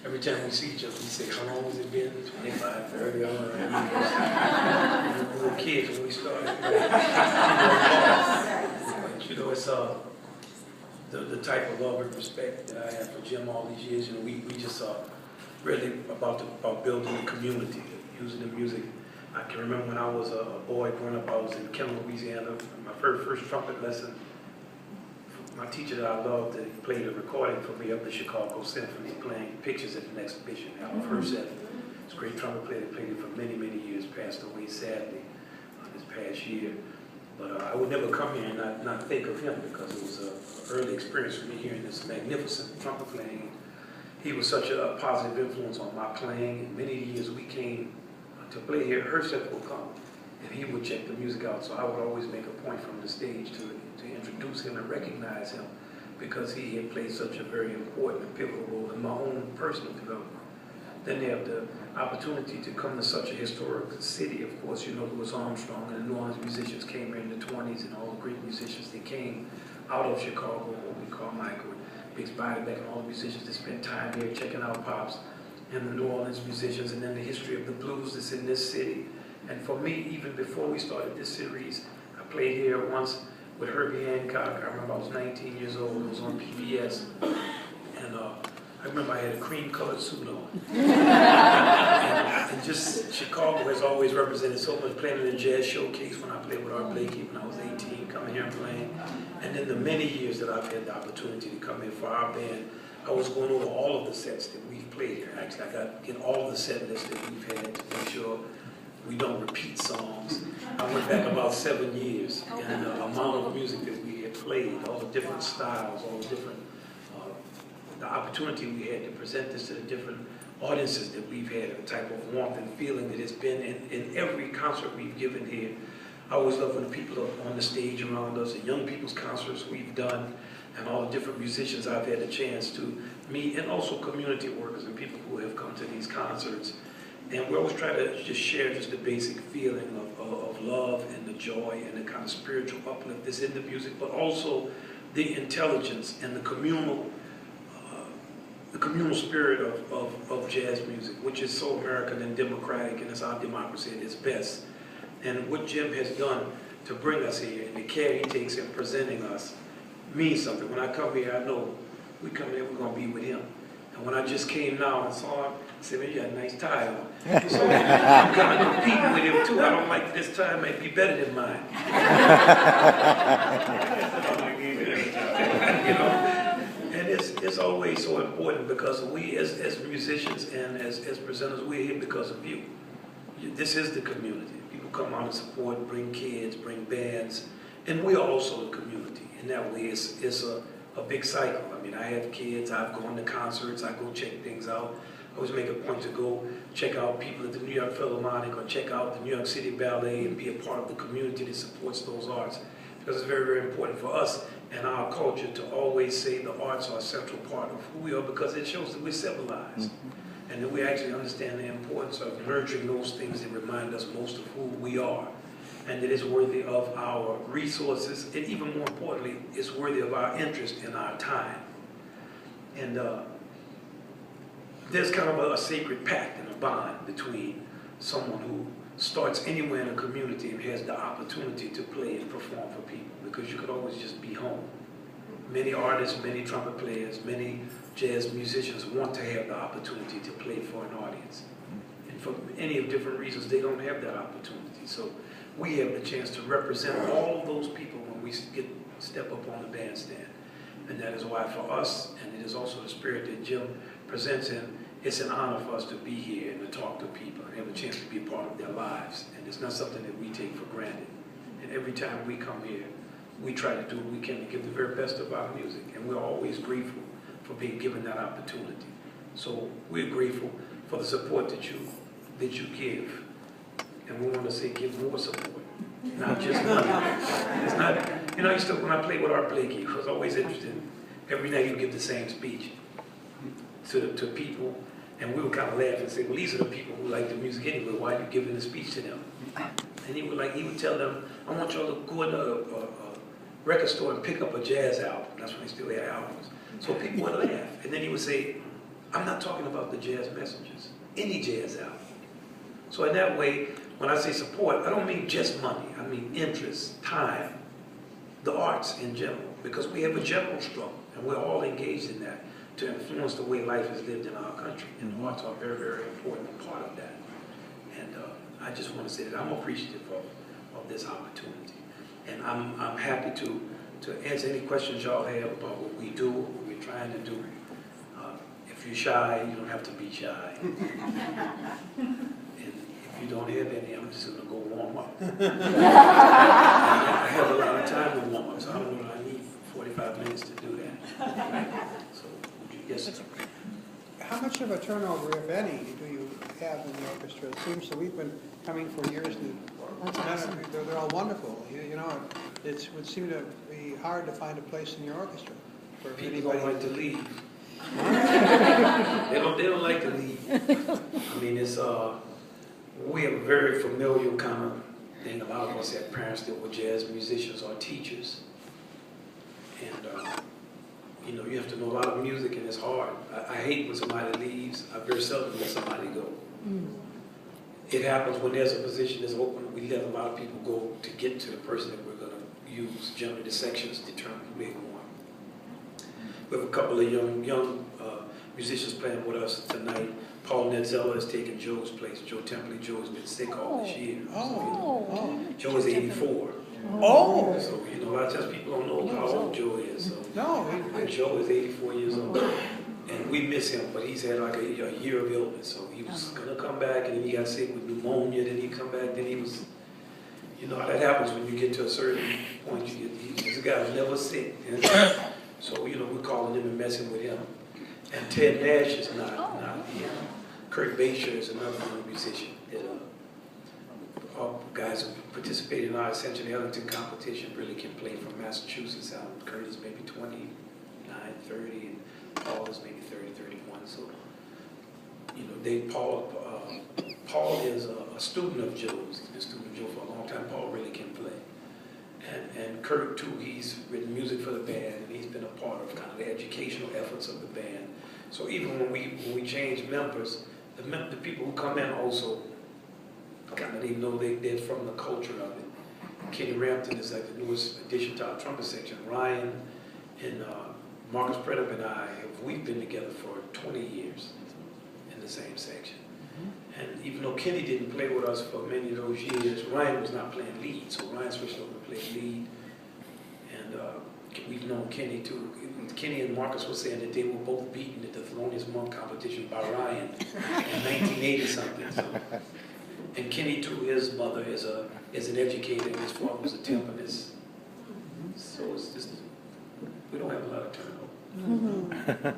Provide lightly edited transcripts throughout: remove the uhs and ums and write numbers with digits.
Every time we see each other, we say, how long has it been? 25, 30, I don't know. We were kids when we started. But, you know, it's the type of love and respect that I have for Jim all these years. You know, we just really about building a community, using the music. I can remember when I was a boy growing up, I was in Kendall, Louisiana. My first trumpet lesson, my teacher that I loved, he played a recording for me of the Chicago Symphony, playing pictures at an exhibition. Alan Furseth, this great trumpet player, played it for many, many years, passed away sadly this past year. But I would never come here and not think of him, because it was an early experience for me hearing this magnificent trumpet playing. He was such a positive influence on my playing. And many years we came to play here, Herseth would come and he would check the music out. So I would always make a point from the stage to introduce him and recognize him, because he had played such a very important and pivotal role in my own personal development. Then they have the opportunity to come to such a historic city. Of course, you know, Louis Armstrong and the New Orleans musicians came here in the 20s, and all the great musicians, they came out of Chicago, what we call Michael, Big Beiderbecke, and all the musicians that spent time here checking out Pops and the New Orleans musicians, and then the history of the blues that's in this city. And for me, even before we started this series, I played here once with Herbie Hancock. I remember I was 19 years old. It was on PBS. And I remember I had a cream-colored suit on. and just Chicago has always represented so much, playing in the jazz showcase when I played with Art Blakey when I was 18, coming here and playing. And then the many years that I've had the opportunity to come here for our band, I was going over all of the sets that we've played here. Actually, I got in all of the set lists that we've had to make sure we don't repeat songs. I went back about 7 years, and the amount of music that we had played, all the different styles, all the different, the opportunity we had to present this to the different audiences that we've had, the type of warmth and feeling that it's been in every concert we've given here. I always love when the people are on the stage around us, the young people's concerts we've done, and all the different musicians I've had a chance to meet, and also community workers and people who have come to these concerts. And we always try to just share just the basic feeling of love and the joy and the kind of spiritual uplift that's in the music, but also the intelligence and the communal spirit of jazz music, which is so American and democratic, and it's our democracy at its best. And what Jim has done to bring us here, and the care he takes in presenting us, means something. When I come here, I know we come here, we're going to be with him. And when I just came now and saw him, I said, man, you got a nice tie on. So I'm kind of competing with him too. I don't like this tie, might be better than mine. You know? And it's always so important, because we as musicians and as presenters, we're here because of you. This is the community. People come out and support, bring kids, bring bands, and we're also the community. In that way, it's a big cycle. I mean, I have kids, I've gone to concerts, I go check things out. I always make a point to go check out people at the New York Philharmonic or check out the New York City Ballet and be a part of the community that supports those arts. Because it's very, very important for us and our culture to always say the arts are a central part of who we are, because it shows that we're civilized. And that we actually understand the importance of nurturing those things that remind us most of who we are. And that it's worthy of our resources, and even more importantly, it's worthy of our interest in our time. And there's kind of a sacred pact and a bond between someone who starts anywhere in a community and has the opportunity to play and perform for people, because you could always just be home. Many artists, many trumpet players, many jazz musicians want to have the opportunity to play for an audience. And for any of different reasons, they don't have that opportunity. So we have the chance to represent all of those people when we step up on the bandstand. And that is why for us, and it is also the spirit that Jim presents in, it's an honor for us to be here and to talk to people and have a chance to be a part of their lives. And it's not something that we take for granted. And every time we come here, we try to do what we can to give the very best of our music. And we're always grateful for being given that opportunity. So we're grateful for the support that you give. And we want to say give more support, not just money. It's not, you know, when I played with Art Blakey, I was always interested. Every night he would give the same speech to people, and we would kind of laugh and say, well, these are the people who like the music anyway, why are you giving the speech to them? And he would tell them, I want y'all to go in a record store and pick up a jazz album. That's when they still had albums. So people would laugh. And then he would say, I'm not talking about the jazz messengers, any jazz album. So in that way, when I say support, I don't mean just money. I mean interest, time, the arts in general, because we have a general struggle, and we're all engaged in that to influence the way life is lived in our country. And the arts are a very, very important part of that. And I just want to say that I'm appreciative of this opportunity. And I'm happy to answer any questions y'all have about what we do, what we're trying to do. If you're shy, you don't have to be shy. And if you don't have any, I'm just going to go warm up. I have a lot of time to warm up, so I don't know that I need 45 minutes to do that. So, yes, sir. How much of a turnover, if any, do you have in the orchestra? It seems that we've been coming for years. They're all wonderful. You know, it would seem to be hard to find a place in your orchestra for People anybody. don't like to leave. They don't like to leave. I mean, it's we have a very familial kind of thing. A lot of us have parents that were jazz musicians or teachers, and you know, you have to know a lot of music, and it's hard. I hate when somebody leaves. I very seldom let somebody go. It happens when there's a position that's open. We let a lot of people go to get to the person that we're going to use. Generally, the sections determine who they want. We have a couple of young musicians playing with us tonight. Paul Netzella is taking Joe's place. Joe Templey. Joe has been sick all this year. Joe is 84. Oh! So, you know, a lot of times people don't know how old Joe is. So. No. Joe is 84 years old. And we miss him, but he's had like a year of illness. So he was going to come back, and then he got sick with pneumonia. Then he come back. Then he was, you know how that happens when you get to a certain point. This guy was never sick. And so, you know, we're calling him and messing with him. And Ted Nash is not here. Kurt Basher is another young musician that all guys who participated in our Ascension Ellington competition really can play from Massachusetts out. Kurt is maybe 29, 30, and Paul is maybe 30, 31. So, you know, Paul is a student of Joe's. He's been a student of Joe for a long time. Paul really can play. And Kurt, too, he's written music for the band, and he's been a part of kind of the educational efforts of the band. So even when we change members, the people who come in also kind of, they know they're from the culture of it. Kenny Rampton is like the newest addition to our trumpet section. Ryan and Marcus Predup and we've been together for 20 years in the same section. And even though Kenny didn't play with us for many of those years, Ryan was not playing lead, so Ryan switched over to play lead. And we've known Kenny too. Kenny and Marcus were saying that they were both beaten at the Thelonious Monk competition by Ryan in 1980 something. So. And Kenny too, his mother is an educator, and his father was a timpanist. So it's just, we don't have a lot of turnover.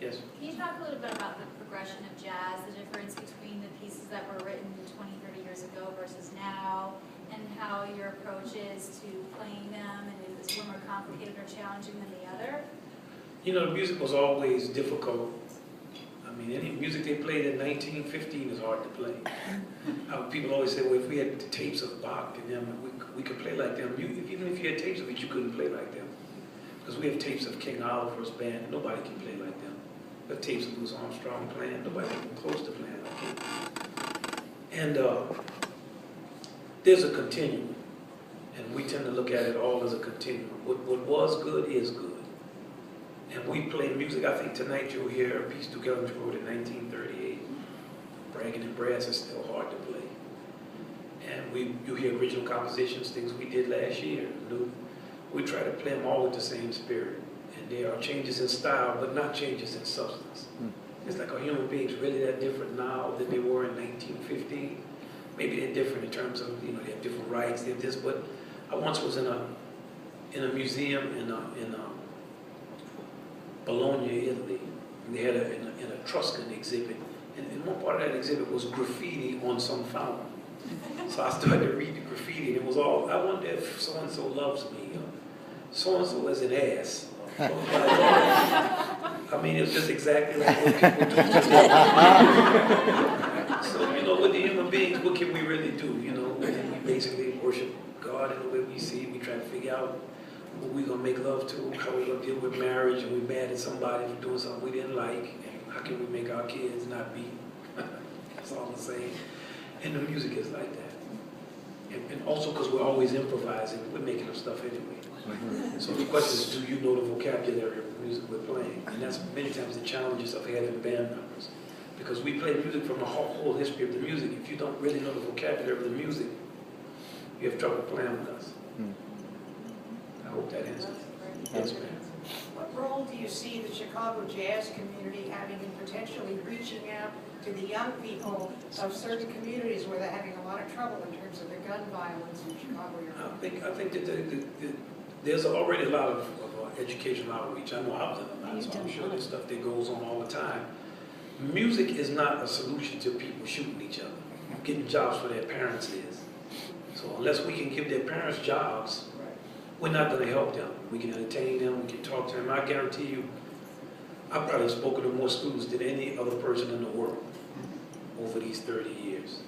Yes? Can you talk a little bit about the progression of jazz, the difference between the pieces that were written 20, 30 years ago versus now, and how your approach is to playing them, and if it's one more complicated or challenging than the other? You know, the music was always difficult. I mean, any music they played in 1915 is hard to play. People always say, well, if we had the tapes of Bach and them, we could play like them. Even if you had tapes of it, you couldn't play like them. Because we have tapes of King Oliver's band, nobody can play like them. We have tapes of Louis Armstrong playing, nobody can come close to playing like him. And there's a continuum, and we tend to look at it all as a continuum. What was good is good. And we play music. I think tonight you'll hear a piece Duke Ellington wrote in 1938. Bragging and Brass is still hard to play. And you hear original compositions, things we did last year. We try to play them all with the same spirit. And there are changes in style, but not changes in substance. It's like, are human beings really that different now than they were in 1915? Maybe they're different in terms of, you know, they have different rights, they have this, but I once was in a museum in Bologna, Italy. And they had an Etruscan exhibit. And one part of that exhibit was graffiti on some fountain. So I started to read the graffiti, and it was all, I wonder if so-and-so loves me, so-and-so is an ass. I mean, it's just exactly like what people do today. So, you know, with the human beings, what can we really do? You know, we basically worship God in the way we see. We try to figure out what we're going to make love to, how we're going to deal with marriage, and we're mad at somebody for doing something we didn't like, and How can we make our kids not be? That's all I'm saying. And the music is like that. And also because we're always improvising, we're making up stuff anyway. So the question is, do you know the vocabulary of the music we're playing? And that's many times the challenges of having band members. Because we play music from the whole history of the music. If you don't really know the vocabulary of the music, you have trouble playing with us. I hope that answers. Yes, ma'am. What role do you see the Chicago jazz community having in potentially reaching out to the young people of certain communities where they're having a lot of trouble in terms of the gun violence in Chicago? I think that there's already a lot of educational outreach. I know I was in a lot, so I'm sure there's stuff that goes on all the time. Music is not a solution to people shooting each other. Getting jobs for their parents is. So unless we can give their parents jobs, we're not going to help them. We can entertain them, we can talk to them. I guarantee you, I've probably spoken to more students than any other person in the world over these 30 years.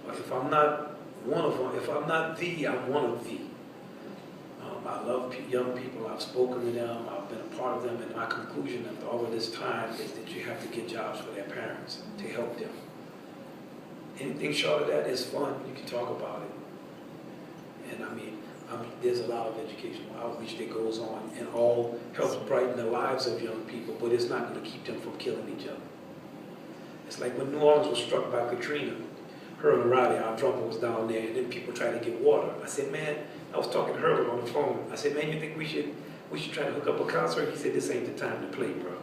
If I'm not one of them, if I'm not the, I'm one of the. I love young people. I've spoken to them. I've been a part of them. And my conclusion after all of this time is that you have to get jobs for their parents to help them. Anything short of that is fun. You can talk about it. And I mean, there's a lot of educational outreach that goes on and all helps brighten the lives of young people, but it's not going to keep them from killing each other. It's like when New Orleans was struck by Katrina, Herbert Riley, our drummer, was down there, and then people tried to get water. I said, man, I was talking to Herbert on the phone. I said, man, you think we should try to hook up a concert? He said, this ain't the time to play, bro.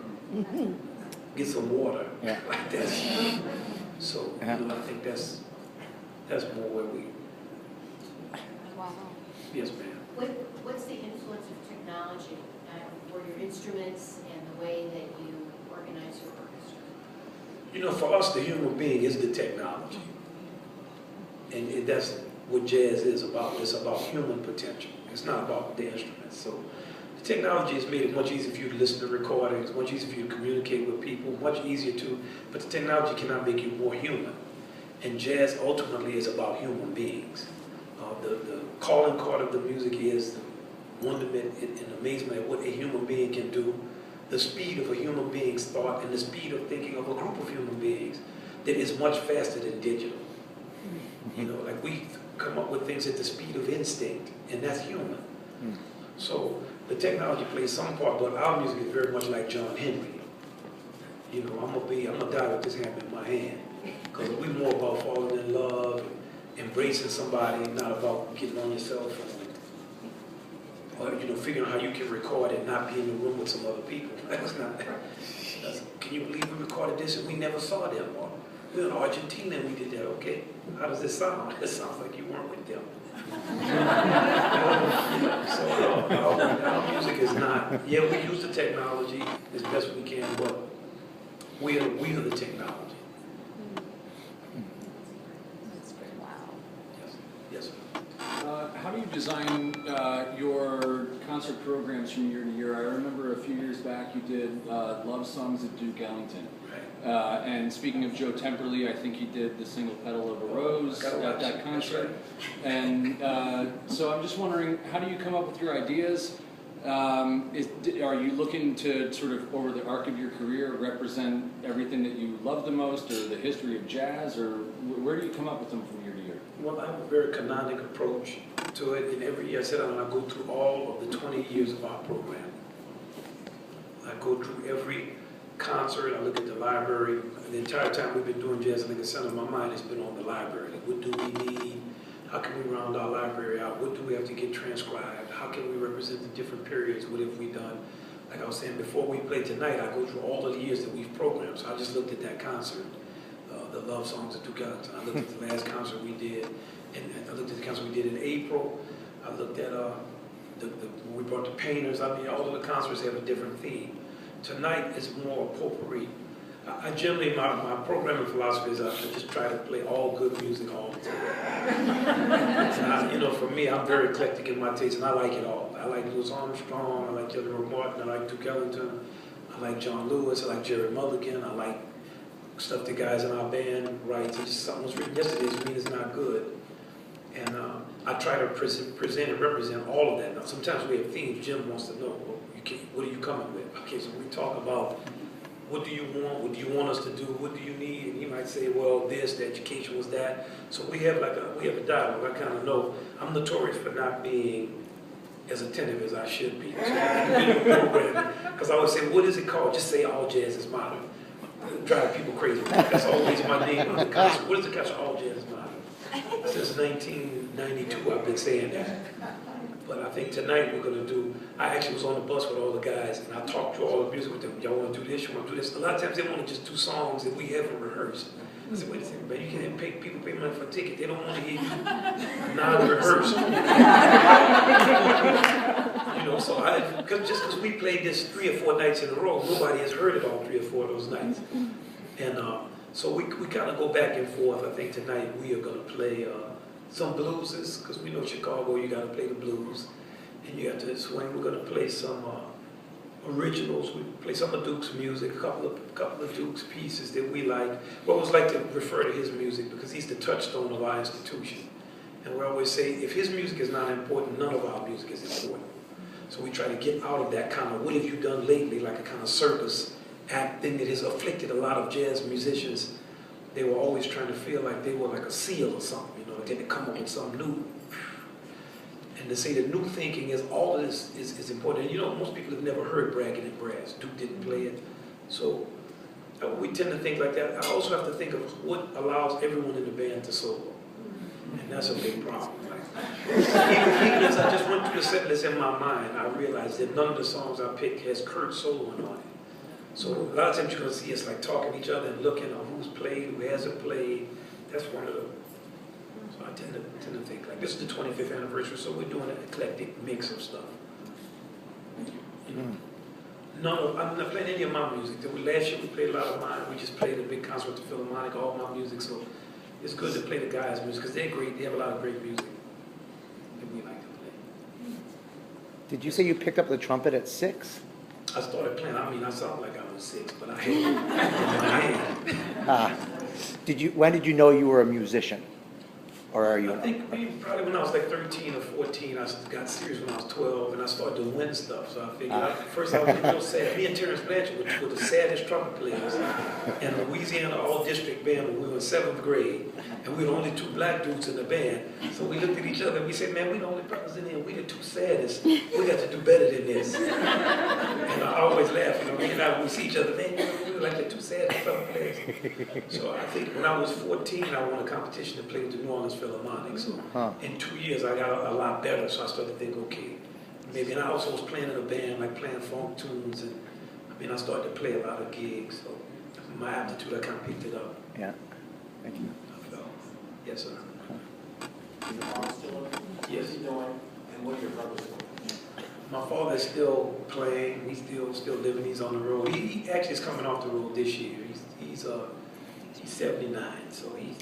Get some water. Yeah. Like that. So, you know, I think that's more where we. Wow. Yes, ma'am. What's the influence of technology for your instruments and the way that you organize your orchestra? You know, for us, the human being is the technology. And that's what jazz is about. It's about human potential. It's not about the instruments. So the technology has made it much easier for you to listen to recordings, much easier for you to communicate with people, much easier to, but the technology cannot make you more human. And jazz ultimately is about human beings. The calling card of the music is the wonderment and amazement at what a human being can do, the speed of a human being's thought, and the speed of thinking of a group of human beings that is much faster than digital. You know, like we come up with things at the speed of instinct, and that's human. So the technology plays some part, but our music is very much like John Henry. You know, I'm gonna die with this hammer in my hand, because we're more about falling in love, embracing somebody, not about getting on your cell phone, or you know, figuring out how you can record and not be in the room with some other people. That's not. Can you believe we recorded this and we never saw them? Or we're in Argentina and we did that. Okay, how does this sound? It sounds like you weren't with them. So our music is not. Yeah, we use the technology as best we can, but we are the technology. Yes. How do you design your concert programs from year to year? I remember a few years back you did Love Songs at Duke Ellington. Right. And speaking of Joe Temperley, I think you did The Single Petal of a Rose at that concert. Right. And so I'm just wondering, how do you come up with your ideas? Are you looking to sort of, over the arc of your career, represent everything that you love the most, or the history of jazz, or where do you come up with them from year to year? Well, I have a very canonic approach to it, and every year I sit down and I go through all of the 20 years of our program. I go through every concert, I look at the library. The entire time we've been doing Jazz at the center of my mind has been on the library. Like, what do we need? How can we round our library out? What do we have to get transcribed? How can we represent the different periods? What have we done? Like I was saying, before we play tonight, I go through all of the years that we've programmed. So I just looked at that concert, the Love Songs at Duke Ellington. I looked at the last concert we did, and I looked at the concert we did in April. I looked at we brought the painters. I mean, all of the concerts have a different theme. Tonight is more potpourri. I generally, my programming philosophy is I just try to play all good music all the time. You know, for me, I'm very eclectic in my taste, and I like it all. I like Louis Armstrong, I like Jelly Roll Martin, I like Duke Ellington, I like John Lewis, I like Jerry Mulligan, I like stuff the guys in our band write. It's just something was written yesterday doesn't mean it's not good. And I try to present and represent all of that. Now, sometimes we have themes. Jim wants to know, well, what are you coming with? Okay, so we talk about what do you want? What do you want us to do? What do you need? And he might say, well, this, the education was that. So we have a dialogue. I kind of know I'm notorious for not being as attentive as I should be. Because I always say, what is it called? Just say all jazz is modern. Drive people crazy. That's always my name on the concert. What is the concert? All jazz is modern. Since 1992, I've been saying that. But I think tonight we're going to do, I actually was on the bus with all the guys, and I talked through all the music with them. Y'all want to do this? You want to do this? A lot of times they want to just do songs that we haven't rehearsed. I said, wait a second, man, you can't pay, people pay money for a ticket. They don't want to hear you non-rehearsed. You know, so just because we played this 3 or 4 nights in a row, nobody has heard it all 3 or 4 of those nights. And so we kind of go back and forth. I think tonight we are going to play some blueses, because we know Chicago, you got to play the blues. And you have to swing. We're going to play some originals. We play some of Duke's music, a couple of Duke's pieces that we like. We always like to refer to his music because he's the touchstone of our institution. And we always say, if his music is not important, none of our music is important. So we try to get out of that kind of, what have you done lately, like a kind of circus act thing that has afflicted a lot of jazz musicians. They were always trying to feel like they were like a seal or something, you know, they had to come up with something new. And to say that new thinking is all of this is important. And you know, most people have never heard Bragging and Brass. Duke didn't play it. So we tend to think like that. I also have to think of what allows everyone in the band to solo. And that's a big problem. Even as I just went through the set list in my mind, I realized that none of the songs I picked has Kurt soloing on it. So a lot of times you're going to see us like talking to each other and looking at who's played, who hasn't played. That's one of the. So I tend to think like this is the 25th anniversary, so we're doing an eclectic mix of stuff. I'm not playing any of my music. Last year we played a lot of mine. We just played a big concert with the Philharmonic, all my music. So it's good to play the guys' music because they're great. They have a lot of great music that we like to play. Did you say you picked up the trumpet at 6? I started playing. I mean, I sound like I was 6, but I had. When did you know you were a musician? Or are you? I think probably when I was like 13 or 14, I got serious when I was 12, and I started to win stuff. So I figured, first I was real sad. Me and Terrence Blanchard were the saddest trumpet players in Louisiana all-district band when we were in 7th grade, and we were the only 2 black dudes in the band. So we looked at each other and we said, man, we the only brothers in here. We the 2 saddest. We got to do better than this. And I always laugh, you know, me and I, when we see each other, man, we were like the 2 saddest trumpet players. So I think when I was 14, I won a competition to play with the New Orleans Philharmonic. So in 2 years, I got a lot better. So I started to think, okay, maybe. And I also was playing in a band, like playing funk tunes, and I mean, I started to play a lot of gigs. So my aptitude, I kind of picked it up. Yeah. Thank you. Yes, sir. Is your mom still? Yes. What's he doing? And what are your brothers doing? My father's still playing. He's still living. He's on the road. He actually is coming off the road this year. He's 79, so he's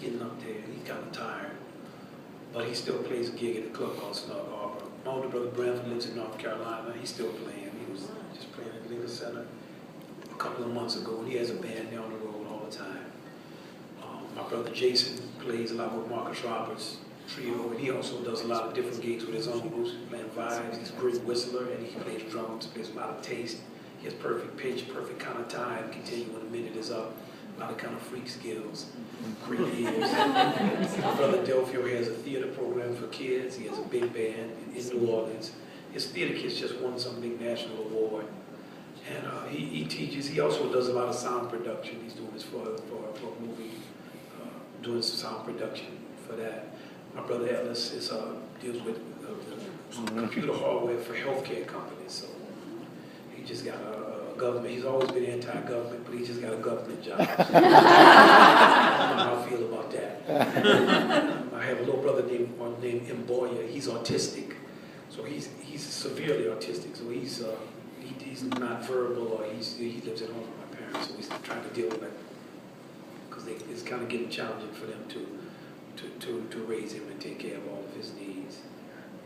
getting up there. He's kind of tired, but he still plays a gig at a club called Snug Harbor. My older brother Brandon lives in North Carolina. He's still playing. He was just playing at the Lincoln Center a couple of months ago, and he has a band there on the road all the time. My brother Jason plays a lot with Marcus Roberts trio, and he also does a lot of different gigs with his own groups, playing vibes. He's a great whistler, and he plays drums, plays a lot of taste. He has perfect pitch, perfect kind of time, continue when the minute is up. A lot of kind of freak skills, great ears. My brother Delphio has a theater program for kids. He has a big band in New Orleans. His theater kids just won some big national award. And he teaches. He also does a lot of sound production. He's doing this for a movie, doing some sound production for that. My brother Ellis deals with computer hardware for healthcare companies. So he just got a government. He's always been anti-government, but he just got a government job. So I don't know how I feel about that. I have a little brother named Mboya. He's autistic, so he's severely autistic. So he's not verbal, or he lives at home with my parents. So he's trying to deal with that because it's kind of getting challenging for them to raise him and take care of all of his needs.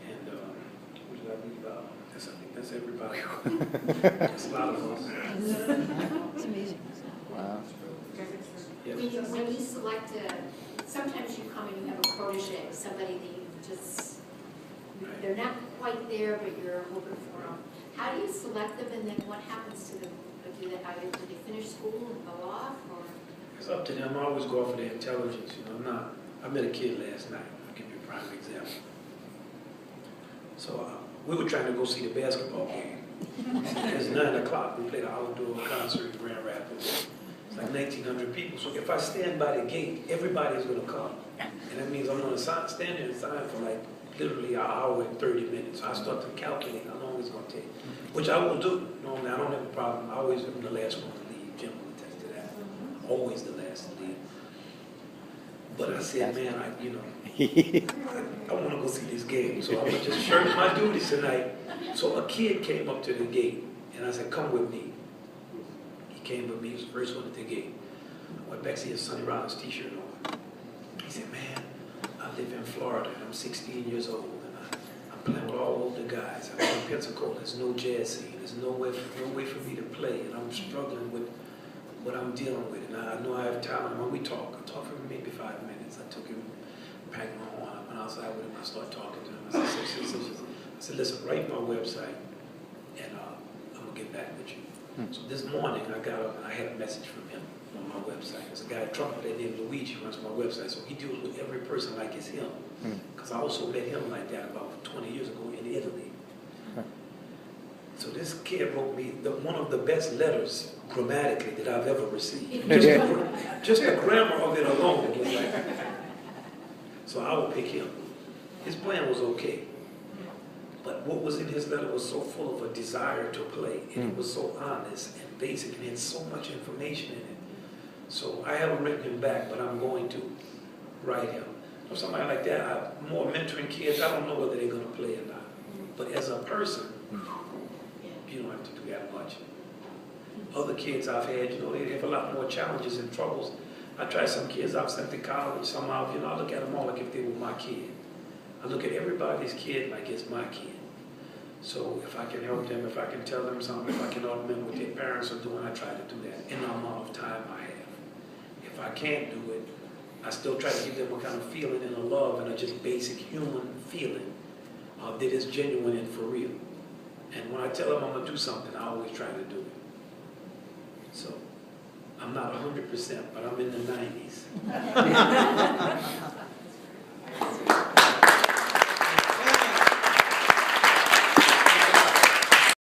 And what did I read about? I think that's everybody. It's a lot of us. It's amazing. Wow. Yes. When you select sometimes you come and you have a protege, somebody that you just, they're not quite there, but you're hoping for them. How do you select them, and then what happens to them do that? Either do they finish school and go off, or? It's up to them. I always go off of their intelligence, you know. I met a kid last night. I'll give you a prime example. So we were trying to go see the basketball game. It's 9 o'clock. We played an outdoor concert in Grand Rapids. It's like 1,900 people. So if I stand by the gate, everybody's going to come. And that means I'm going to stand there and sign for like literally an hour and 30 minutes. I start to calculate how long it's going to take, which I will do. Normally, I don't have a problem. I always am the last one to leave. Jim will attest to that. Always the last to leave. But I said, man, I want to go see this game. So I'm going to just shirk my duties tonight. So a kid came up to the gate, and I said, come with me. He came with me. He was the first one at the gate. I went back to see his Sonny Rollins t-shirt on. He said, man, I live in Florida, and I'm 16 years old, and I'm playing with all older guys. I'm in Pensacola. There's no jazz scene. There's no way for me to play, and I'm struggling with what I'm dealing with. And I know I have talent. When we talk, I talk for maybe 5 minutes. I took him, packed my horn. I went outside with him. I started talking to him. I said, listen, write my website, and I'm going to get back with you. So this morning, I got up, and I had a message from him on my website. There's a guy at Trump named Luigi who runs my website, so he deals with every person like it's him. Because I also met him like that about 20 years ago in Italy. So this kid wrote me one of the best letters grammatically that I've ever received. Just the grammar of it alone was like. So I would pick him. His plan was okay. But what was in his letter was so full of a desire to play, and it was so honest and basic, and had so much information in it. So I haven't written him back, but I'm going to write him. For somebody like that, more mentoring kids, I don't know whether they're going to play or not. But as a person, you don't have to do that much. Other kids I've had, they have a lot more challenges and troubles. I try some kids I've sent to college, some I look at them all like if they were my kid. I look at everybody's kid like it's my kid. So if I can help them, if I can tell them something, if I can help them with what their parents are doing, I try to do that in the amount of time I have. If I can't do it, I still try to give them a kind of feeling and a love and a just basic human feeling that is genuine and for real. And when I tell them I'm going to do something, I always try to do it. So I'm not 100%, but I'm in the 90s.